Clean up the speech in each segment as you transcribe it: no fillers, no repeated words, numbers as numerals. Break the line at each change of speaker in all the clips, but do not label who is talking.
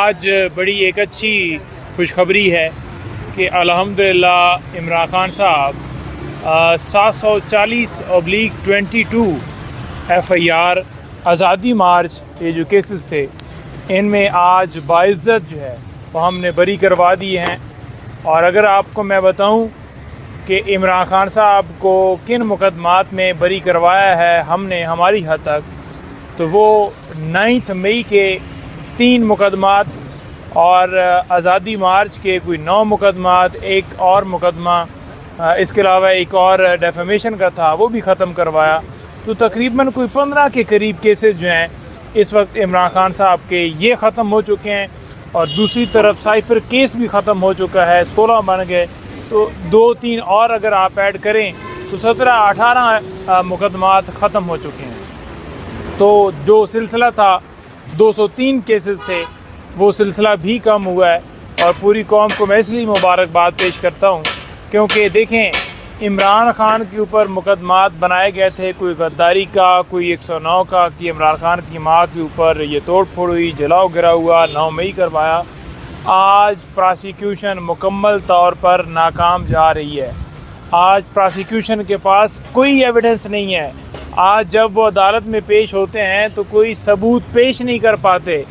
آج بڑی ایک اچھی خوشخبری ہے کہ الحمدللہ عمران خان صاحب 740/22 FIR آزادی مارچ یہ جو کیسز تھے ان میں آج باعزت جو ہے وہ ہم نے بری کروا دیے ہیں. اور اگر آپ کو میں بتاؤں کہ عمران خان صاحب کو کن مقدمات میں بری کروایا ہے ہم نے ہماری حد تک، تو وہ 9 مئی کے 3 مقدمات اور آزادی مارچ کے کوئی 9 مقدمات، ایک اور مقدمہ اس کے علاوہ ایک اور ڈیفیمیشن کا تھا وہ بھی ختم کروایا. تو تقریباً کوئی 15 کے قریب کیسز جو ہیں اس وقت عمران خان صاحب کے یہ ختم ہو چکے ہیں، اور دوسری طرف سائفر کیس بھی ختم ہو چکا ہے، 16 بن گئے. تو 2-3 اور اگر آپ ایڈ کریں تو 17-18 مقدمات ختم ہو چکے ہیں. تو جو سلسلہ تھا 203 کیسز تھے وہ سلسلہ بھی کم ہوا ہے. اور پوری قوم کو میں اس لیے مبارکباد پیش کرتا ہوں کیونکہ دیکھیں عمران خان کے اوپر مقدمات بنائے گئے تھے، کوئی غداری کا، کوئی 109 کا، کہ عمران خان کی ماں کے اوپر یہ توڑ پھوڑ ہوئی، جلاؤ گرا ہوا، 9 مئی کروایا. آج پراسیکیوشن مکمل طور پر ناکام جا رہی ہے. آج پراسیکیوشن کے پاس کوئی ایویڈنس نہیں ہے. آج جب وہ عدالت میں پیش ہوتے ہیں تو کوئی ثبوت پیش نہیں کر پاتے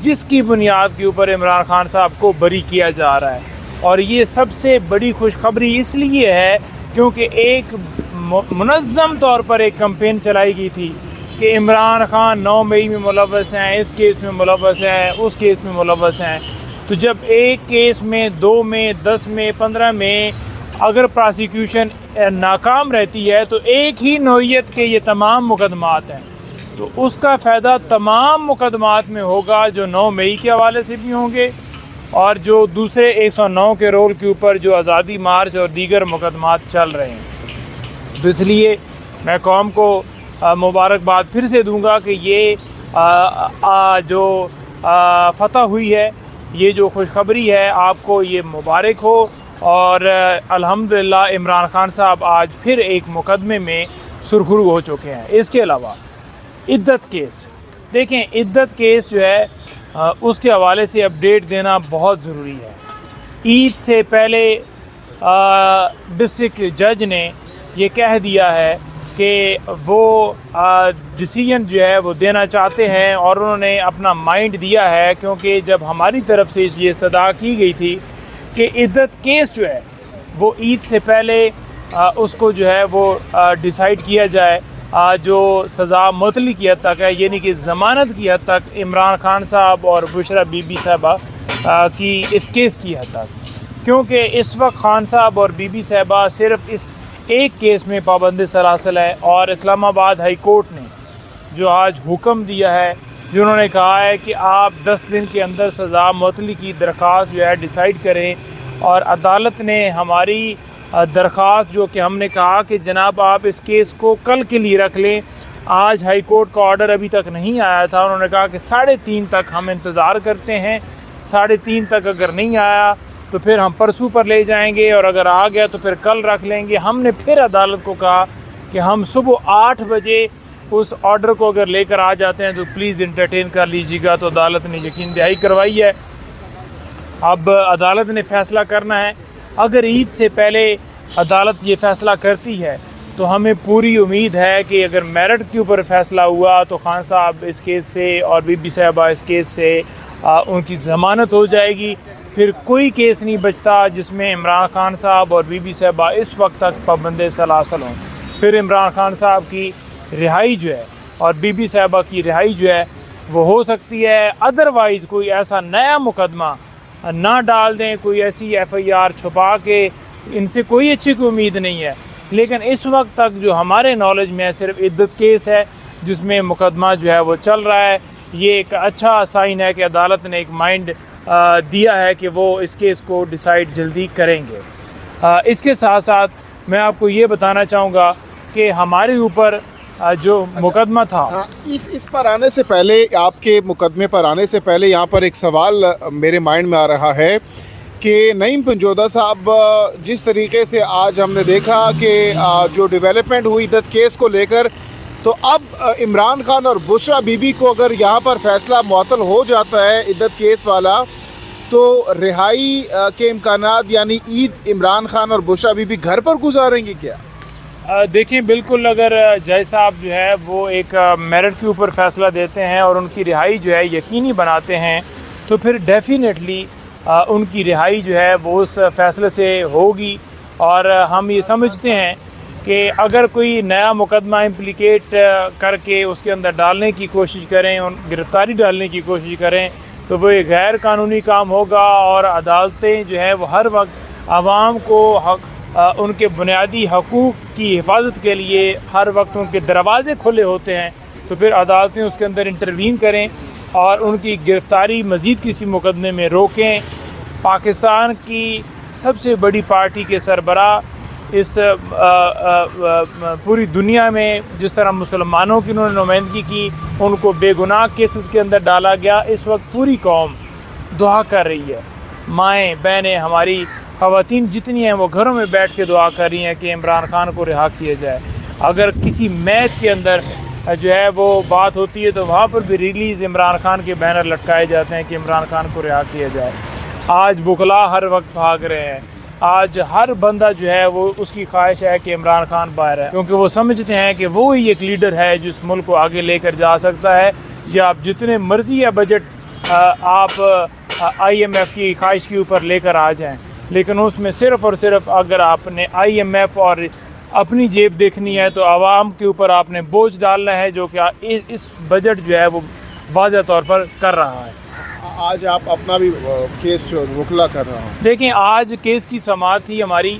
جس کی بنیاد کے اوپر عمران خان صاحب کو بری کیا جا رہا ہے. اور یہ سب سے بڑی خوشخبری اس لیے ہے کیونکہ ایک منظم طور پر ایک کمپین چلائی گئی تھی کہ عمران خان 9 مئی میں ملوث ہیں، اس کیس میں ملوث ہیں، اس کیس میں ملوث ہیں. تو جب ایک کیس میں، 2 میں، 10 میں، 15 میں اگر پراسیکیوشن ناکام رہتی ہے تو ایک ہی نوعیت کے یہ تمام مقدمات ہیں، تو اس کا فائدہ تمام مقدمات میں ہوگا جو 9 مئی کے حوالے سے بھی ہوں گے اور جو دوسرے 109 کے رول کے اوپر جو آزادی مارچ اور دیگر مقدمات چل رہے ہیں. تو اس لیے میں قوم کو مبارکباد پھر سے دوں گا کہ یہ جو فتح ہوئی ہے، یہ جو خوشخبری ہے، آپ کو یہ مبارک ہو. اور الحمدللہ عمران خان صاحب آج پھر ایک مقدمے میں سرخرو ہو چکے ہیں. اس کے علاوہ عدت کیس، دیکھیں عدت کیس جو ہے اس کے حوالے سے اپڈیٹ دینا بہت ضروری ہے. عید سے پہلے ڈسٹرکٹ جج نے یہ کہہ دیا ہے کہ وہ ڈیسیجن جو ہے وہ دینا چاہتے ہیں، اور انہوں نے اپنا مائنڈ دیا ہے کیونکہ جب ہماری طرف سے یہ استدعا کی گئی تھی کہ عدت کیس جو ہے وہ عید سے پہلے اس کو جو ہے وہ ڈیسائیڈ کیا جائے، جو سزا معطلی کی حد تک ہے، یعنی کہ ضمانت کی حد تک عمران خان صاحب اور بشرا بی بی صاحبہ کی اس کیس کی حد تک. کیونکہ اس وقت خان صاحب اور بی بی صاحبہ صرف اس ایک کیس میں پابند سلاسل ہے، اور اسلام آباد ہائی کورٹ نے جو آج حکم دیا ہے، جنہوں نے کہا ہے کہ آپ 10 دن کے اندر سزا معطلی کی درخواست جو ہے ڈیسائیڈ کریں. اور عدالت نے ہماری درخواست جو کہ ہم نے کہا کہ جناب آپ اس کیس کو کل کے لیے رکھ لیں، آج ہائی کورٹ کا آرڈر ابھی تک نہیں آیا تھا، انہوں نے کہا کہ 3:30 تک ہم انتظار کرتے ہیں. 3:30 تک اگر نہیں آیا تو پھر ہم پرسوں پر لے جائیں گے، اور اگر آ گیا تو پھر کل رکھ لیں گے. ہم نے پھر عدالت کو کہا کہ ہم صبح 8 بجے اس آرڈر کو اگر لے کر آ جاتے ہیں تو پلیز انٹرٹین کر لیجیے گا. تو عدالت نے یقین دہائی کروائی ہے. اب عدالت نے فیصلہ کرنا ہے. اگر عید سے پہلے عدالت یہ فیصلہ کرتی ہے تو ہمیں پوری امید ہے کہ اگر میرٹ کے اوپر فیصلہ ہوا تو خان صاحب اس کیس سے اور بی بی صاحبہ اس کیس سے ان کی ضمانت ہو جائے گی. پھر کوئی کیس نہیں بچتا جس میں عمران خان صاحب اور بی بی صاحبہ اس وقت تک پابند سلاسل ہوں. پھر عمران خان صاحب کی رہائی جو ہے اور بی بی صاحبہ کی رہائی جو ہے وہ ہو سکتی ہے. ادروائز کوئی ایسا نیا مقدمہ نہ ڈال دیں، کوئی ایسی FIR چھپا کے، ان سے کوئی اچھی کوئی امید نہیں ہے. لیکن اس وقت تک جو ہمارے نالج میں ہے صرف عدت کیس ہے جس میں مقدمہ جو ہے وہ چل رہا ہے. یہ ایک اچھا سائن ہے کہ عدالت نے ایک مائنڈ دیا ہے کہ وہ اس کیس کو ڈیسائیڈ جلدی کریں گے. اس کے ساتھ ساتھ میں آپ کو یہ بتانا چاہوں گا کہ ہمارے اوپر جو مقدمہ تھا،
اس پر آنے سے پہلے، آپ کے مقدمے پر آنے سے پہلے یہاں پر ایک سوال میرے مائنڈ میں آ رہا ہے کہ نعیم پنجودہ صاحب، جس طریقے سے آج ہم نے دیکھا کہ جو ڈیولپمنٹ ہوئی عدت کیس کو لے کر تو اب عمران خان اور بشرا بی بی کو اگر یہاں پر فیصلہ معطل ہو جاتا ہے عدت کیس والا تو رہائی کے امکانات، یعنی عید عمران خان اور بشرا بی بی گھر پر گزاریں گے کیا؟
دیکھیں بالکل، اگر جج صاحب جو ہے وہ ایک میرٹ کے اوپر فیصلہ دیتے ہیں اور ان کی رہائی جو ہے یقینی بناتے ہیں تو پھر ڈیفینیٹلی ان کی رہائی جو ہے وہ اس فیصلے سے ہوگی. اور ہم یہ سمجھتے ہیں کہ اگر کوئی نیا مقدمہ امپلیکیٹ کر کے اس کے اندر ڈالنے کی کوشش کریں، گرفتاری ڈالنے کی کوشش کریں تو وہ ایک غیر قانونی کام ہوگا. اور عدالتیں جو ہے وہ ہر وقت عوام کو ان کے بنیادی حقوق کی حفاظت کے لیے ہر وقت ان کے دروازے کھلے ہوتے ہیں، تو پھر عدالتیں اس کے اندر انٹروین کریں اور ان کی گرفتاری مزید کسی مقدمے میں روکیں. پاکستان کی سب سے بڑی پارٹی کے سربراہ اس پوری دنیا میں جس طرح مسلمانوں کی انہوں نے نمائندگی کی، ان کو بے گناہ کیسز کے اندر ڈالا گیا. اس وقت پوری قوم دعا کر رہی ہے، مائیں بہنیں ہماری خواتین جتنی ہیں وہ گھروں میں بیٹھ کے دعا کر رہی ہیں کہ عمران خان کو رہا کیا جائے. اگر کسی میچ کے اندر جو ہے وہ بات ہوتی ہے تو وہاں پر بھی ریلیز عمران خان کے بینر لٹکائے جاتے ہیں کہ عمران خان کو رہا کیا جائے. آج وکلاء ہر وقت بھاگ رہے ہیں، آج ہر بندہ جو ہے وہ اس کی خواہش ہے کہ عمران خان باہر ہے، کیونکہ وہ سمجھتے ہیں کہ وہی ایک لیڈر ہے جو اس ملک کو آگے لے کر جا سکتا ہے. یا آپ جتنے مرضی یا بجٹ آپ آئی ایم ایف کی خواہش کے اوپر لے کر آ جائیں، لیکن اس میں صرف اور صرف اگر آپ نے آئی ایم ایف اور اپنی جیب دیکھنی ہے تو عوام کے اوپر آپ نے بوجھ ڈالنا ہے، جو کہ اس بجٹ جو ہے وہ واضح طور پر کر رہا ہے.
آج آپ اپنا بھی کیس جو وکلا کر رہا ہوں.
دیکھیں آج کیس کی سماعت تھی ہماری،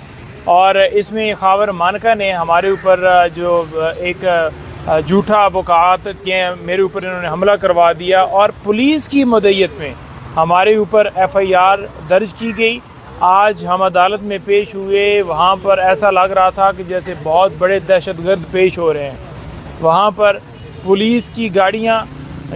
اور اس میں خاور مانکا نے ہمارے اوپر جو ایک جھوٹا وقعات کے میرے اوپر انہوں نے حملہ کروا دیا، اور پولیس کی مدعیت میں ہمارے اوپر ایف آئی آر درج کی گئی. آج ہم عدالت میں پیش ہوئے، وہاں پر ایسا لگ رہا تھا کہ جیسے بہت بڑے دہشت گرد پیش ہو رہے ہیں. وہاں پر پولیس کی گاڑیاں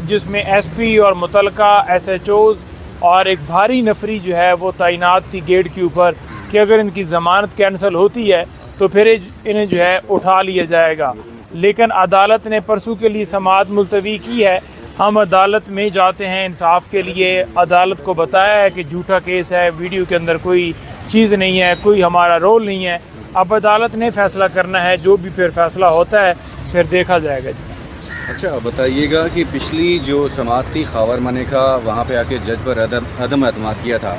جس میں ایس پی اور متعلقہ ایس ایچ اوز اور ایک بھاری نفری جو ہے وہ تعینات تھی گیٹ کے اوپر کہ اگر ان کی ضمانت کینسل ہوتی ہے تو پھر انہیں جو ہے اٹھا لیا جائے گا. لیکن عدالت نے پرسوں کے لیے سماعت ملتوی کی ہے. ہم عدالت میں جاتے ہیں انصاف کے لیے، عدالت کو بتایا ہے کہ جھوٹا کیس ہے، ویڈیو کے اندر کوئی چیز نہیں ہے، کوئی ہمارا رول نہیں ہے. اب عدالت نے فیصلہ کرنا ہے، جو بھی پھر فیصلہ ہوتا ہے پھر دیکھا جائے گا.
اچھا بتائیے گا کہ پچھلی جو سماعت تھی خاور مانکا، وہاں پہ آ کے جج پر عدم اعتماد کیا تھا،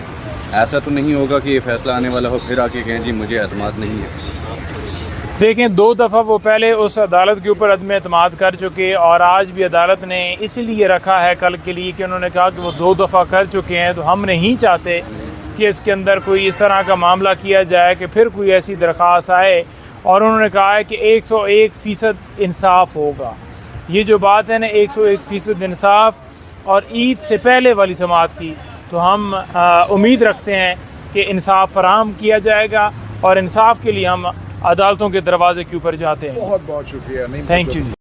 ایسا تو نہیں ہوگا کہ یہ فیصلہ آنے والا ہو پھر آ کے کہیں جی مجھے اعتماد نہیں ہے؟
دیکھیں 2 دفعہ وہ پہلے اس عدالت کے اوپر عدم اعتماد کر چکے، اور آج بھی عدالت نے اس لیے رکھا ہے کل کے لیے کہ انہوں نے کہا کہ وہ 2 دفعہ کر چکے ہیں، تو ہم نہیں چاہتے کہ اس کے اندر کوئی اس طرح کا معاملہ کیا جائے کہ پھر کوئی ایسی درخواست آئے. اور انہوں نے کہا ہے کہ 101% انصاف ہوگا. یہ جو بات ہے نا 101% انصاف اور عید سے پہلے والی سماعت کی، تو ہم امید رکھتے ہیں کہ انصاف فراہم کیا جائے گا، اور انصاف کے لیے ہم عدالتوں کے دروازے کے اوپر جاتے ہیں.
بہت بہت شکریہ.
Thank you.